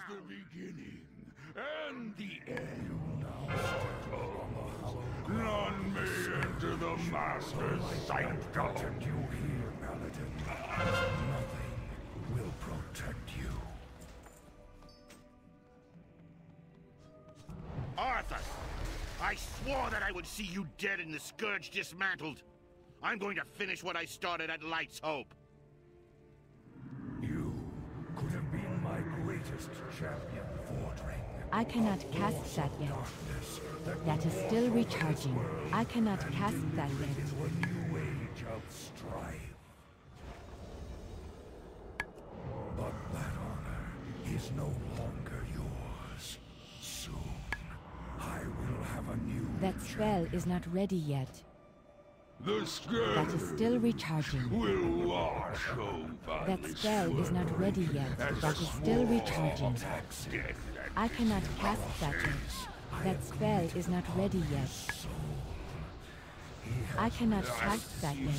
the beginning and the end. Run me into the Master's sanctum. You here, Paladin. Nothing will protect you. Arthur! I swore that I would see you dead and the Scourge dismantled. I'm going to finish what I started at Light's Hope. You could have been my greatest champion, Fordring. I cannot cast that yet. That is still recharging. I cannot cast that yet. Into a new age of strife. But that honor is no longer yours. Soon, I will have a new That spell is not ready yet. The Scourge That is still recharging. will wash over That this spell is not ready yet. That is still recharging. I cannot cast that yet. That spell is not ready yet. I cannot cast that yet.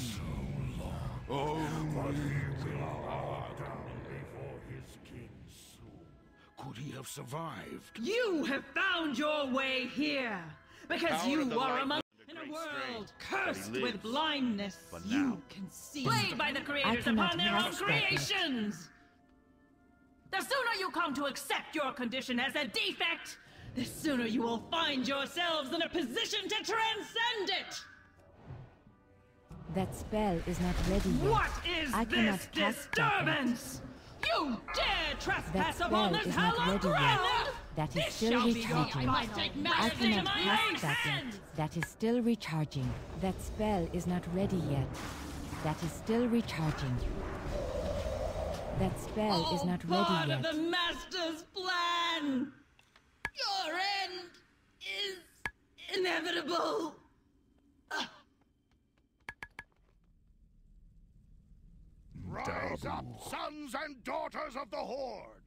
Could he have survived? You have found your way here because Power you of the are light among and in the a great world strain, but he cursed with lives. blindness. But You now- can see. Played by the creators cannot upon their own cast that yet. creations. The sooner you come to accept your condition as a defect, the sooner you will find yourselves in a position to transcend it. That spell is not ready yet. What is I this cannot cast that yet. disturbance? You dare That trespass upon spell this is not hallowed ready yet. ground? That is This still shall be your recharging. final. I must take I matters into cannot my cast own that yet. hands. That is still recharging. That spell is not ready yet. That is still recharging. That spell is not Part ready of yet. the Master's plan. Your end is inevitable. Rise up, sons and daughters of the Horde!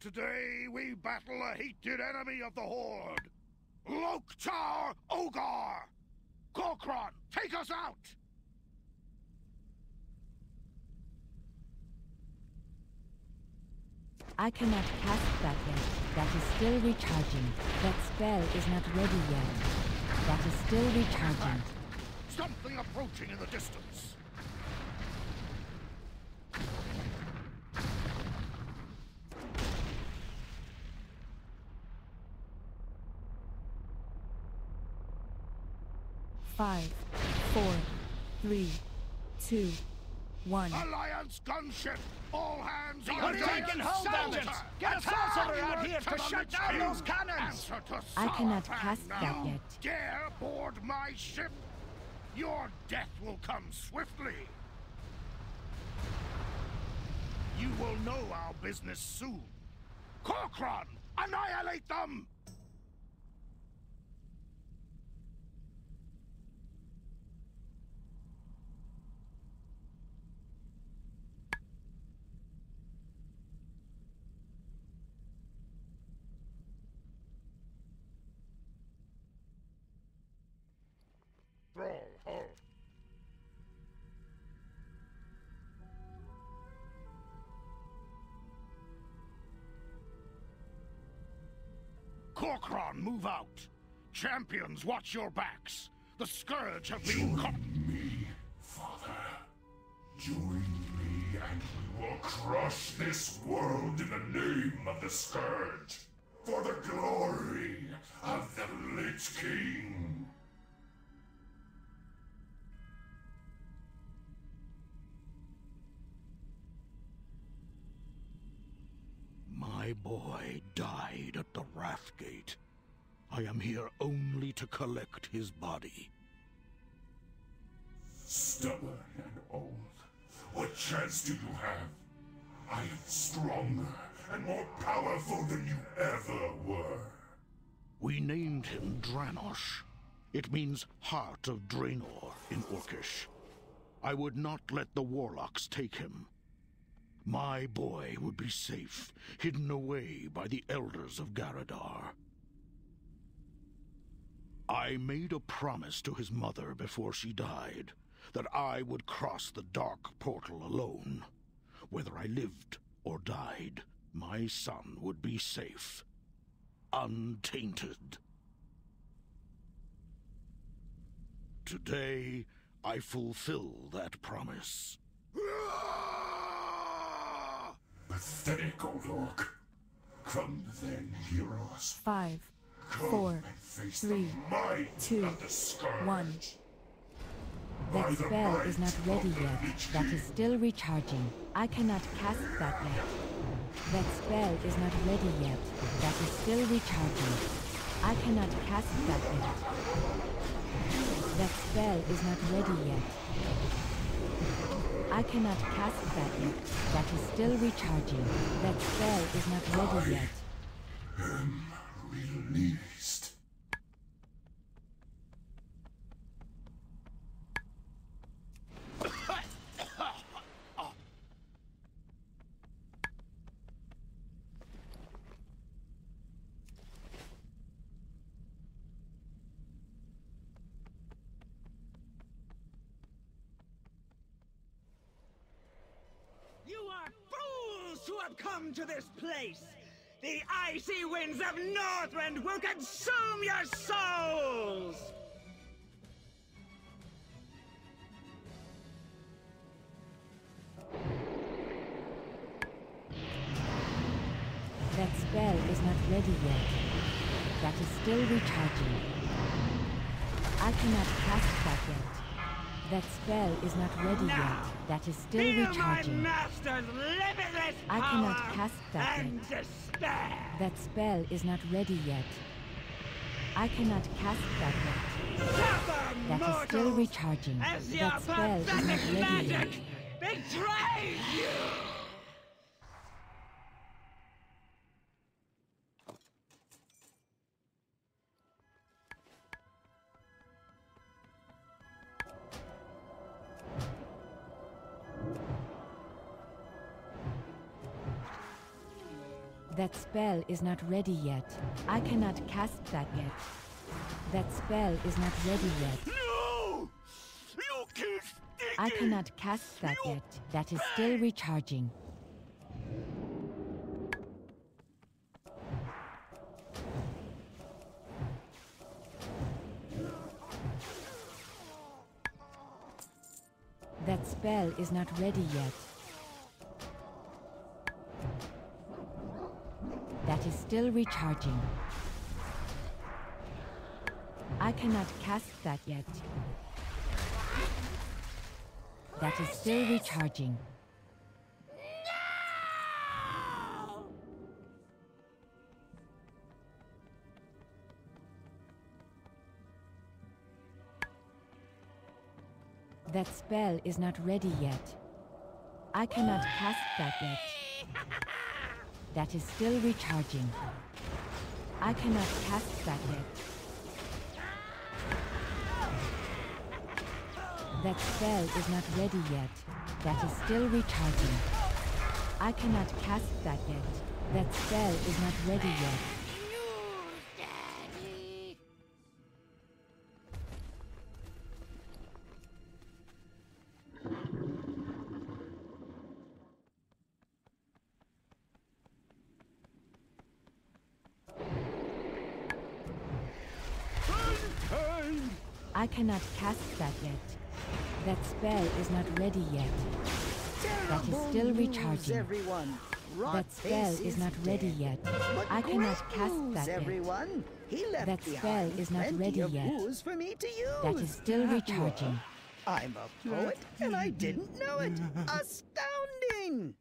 Today we battle a hated enemy of the Horde! Loktar Ogar! Korkron, take us out! I cannot cast that yet. That is still recharging. That spell is not ready yet. That is still recharging. Something approaching in the distance! Five, 4, 3, 2, 1. Alliance gunship! All hands on We're deck! taking hull damage! Get a sorcerer out here to shut down those cannons! Answer to I cannot Saurfang cast now. that yet. Dare board my ship? Your death will come swiftly. You will know our business soon. Korkron, annihilate them! Thrall, ho! Korkron, move out! Champions, watch your backs! The Scourge have been caught! Me, Father. Join me and we will crush this world in the name of the Scourge. For the glory of the Lich King. My boy died at the Wrathgate. I am here only to collect his body. Stubborn and old, what chance do you have? I am stronger and more powerful than you ever were. We named him Draenor. It means Heart of Draenor in Orcish. I would not let the Warlocks take him. My boy would be safe, hidden away by the Elders of Garadar. I made a promise to his mother before she died, that I would cross the dark portal alone. Whether I lived or died, my son would be safe, untainted. Today, I fulfill that promise. Pathetic old orc. Come then, heroes. 5, Come 4, and face 3, the might 2, of the Scourge. 1. By That the spell might is not of ready the yet. Lich That King. is still recharging. I cannot cast that yet. That spell is not ready yet. That is still recharging. I cannot cast that yet. That spell is not ready yet. I cannot cast that yet. That is still recharging. That spell is not ready yet. Released. You are fools who have come to this place! The icy winds of Northrend will consume your souls! That spell is not ready yet. That is still recharging. I cannot cast that yet. That spell is not ready yet. That is still Feel recharging. my master's limitless I power cannot cast that and yet. despair! That spell is not ready yet. I cannot cast that yet. Suffer, That is still mortals, recharging. as your That spell is not pathetic ready yet. magic betrays you! That spell is not ready yet. I cannot cast that yet. That spell is not ready yet. No! You keep sticking! I cannot cast that yet. That is still recharging. That spell is not ready yet. That is still recharging. I cannot cast that yet. That is still recharging. That spell is not ready yet. I cannot cast that yet. That is still recharging. I cannot cast that yet. That spell is not ready yet. That is still recharging. I cannot cast that yet. That spell is not ready yet. I cannot cast that yet. That spell is not ready yet. That is still recharging. Everyone. That spell is not ready yet. I cannot cast that yet. Everyone. He left That spell behind is not plenty ready of yet. booze for me to use. That is still recharging. I'm a poet and I didn't know it. Astounding!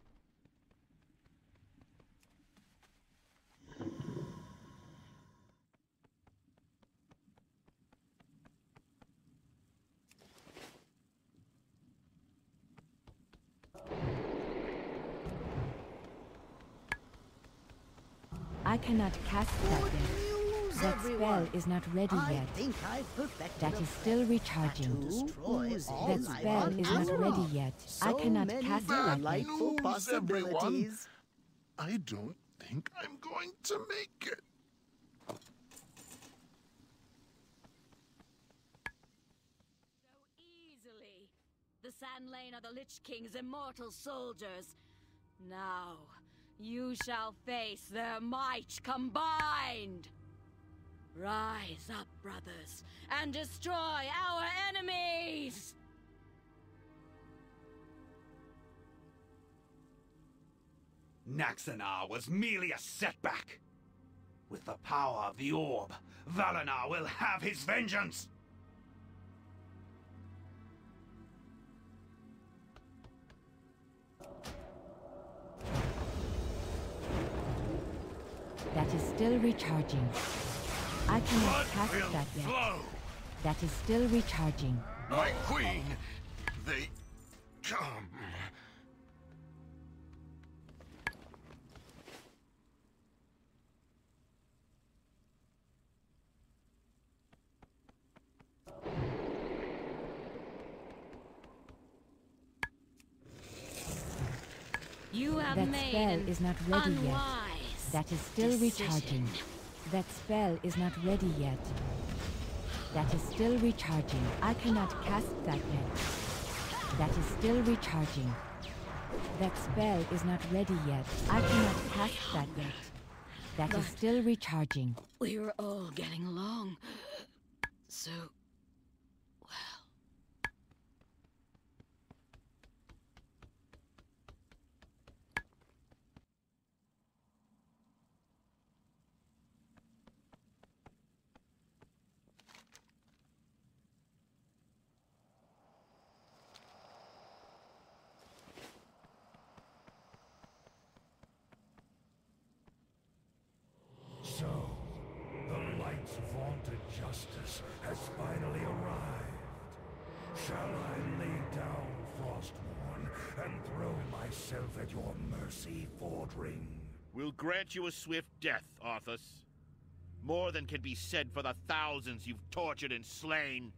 I cannot cast that yet. That spell is not ready I yet. think I've perfected That a is still plan recharging. to destroy all That life spell on is not Azeroth. ready yet. I So cannot many cast that yet. delightful News, possibilities. I don't think I'm going to make it. So easily. The Sand Lane are the Lich King's immortal soldiers. Now, You shall face their might combined! Rise up, brothers, and destroy our enemies! Naxanar was merely a setback. With the power of the orb, Valinor will have his vengeance! That is still recharging. I cannot cast that yet. Flow. That is still recharging. My queen, they come. You have That made spell an is not ready unwise yet. That is still decision. recharging. That spell is not ready yet. That is still recharging. I cannot cast that yet. That is still recharging. That spell is not ready yet. I cannot cast that yet. That is still recharging. We were all getting along. So... well. So, the light's vaunted justice has finally arrived. Shall I lay down Frostborn and throw myself at your mercy, Fordring? We'll grant you a swift death, Arthas. More than can be said for the thousands you've tortured and slain.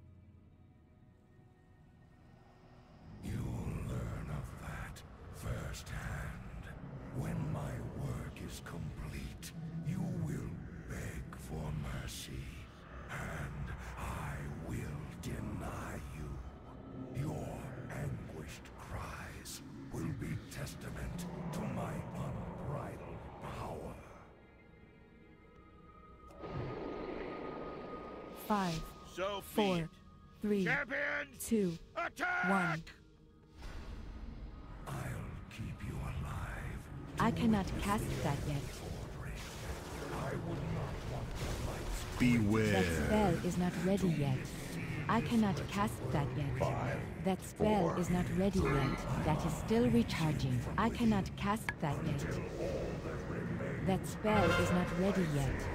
You'll learn of that firsthand. When my work is complete, you will beg for mercy, and I will deny you. Your anguished cries will be testament to my unbridled power. 5, So be 4, it. 3, Champions, 2, attack! 1. I'll keep you alive. I cannot cast that yet. I would not want the lights. Beware. That spell is not ready yet. I cannot cast that yet. That spell is not ready yet. That is still recharging. I cannot cast that yet. That spell is not ready yet.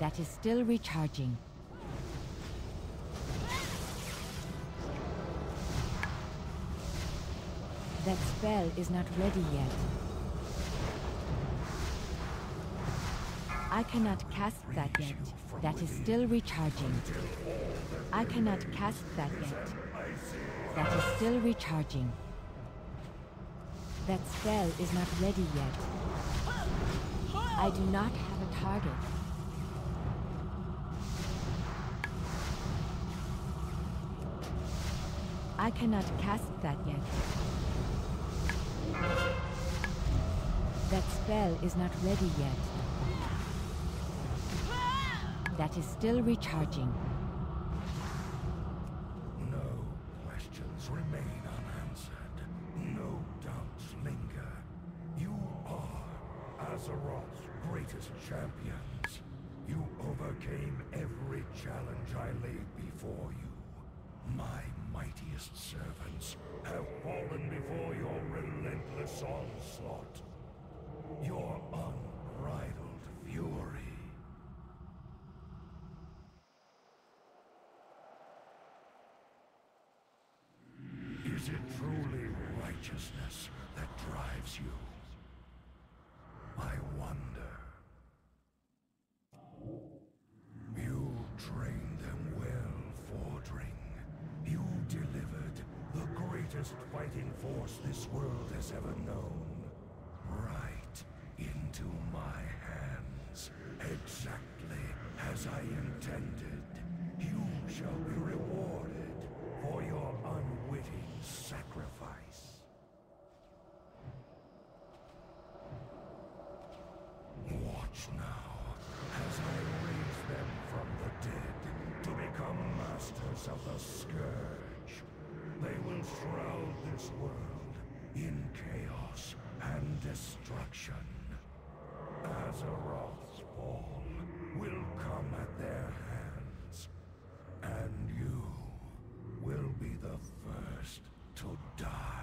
That is still recharging. That spell is not ready yet. I cannot cast that yet. That is still recharging. I cannot cast that yet. That is still recharging. That spell is not ready yet. I do not have a target. I cannot cast that yet. That spell is not ready yet. That is still recharging. No questions remain unanswered. No doubts linger. You are Azeroth's greatest champions. You overcame every challenge I laid before you. My mightiest servants have fallen before your relentless onslaught. Your unbridled fury. Is it truly righteousness that drives you? I wonder. You trained them well, Fordring. You delivered the greatest fighting force this world has ever known. Right into my hands, exactly as I intended. You shall be rewarded for your unwitting sacrifice. force of the Scourge. They will shroud this world in chaos and destruction. Azeroth's fall will come at their hands, and you will be the first to die.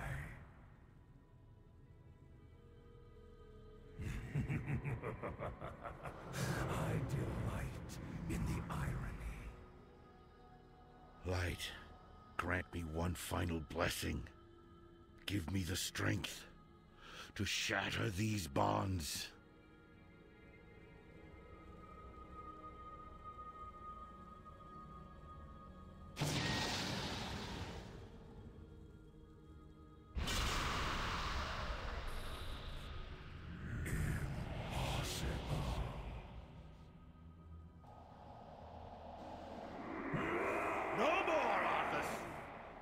I delight in the irony. Light, grant me one final blessing. Give me the strength to shatter these bonds.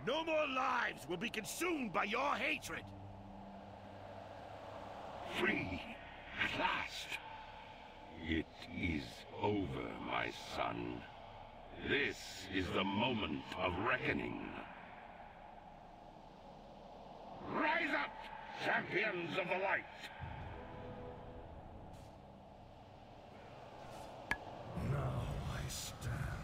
No more lives will be consumed by your hatred! Free, at last. It is over, my son. This is the moment of reckoning. Rise up, champions of the light! Now I stand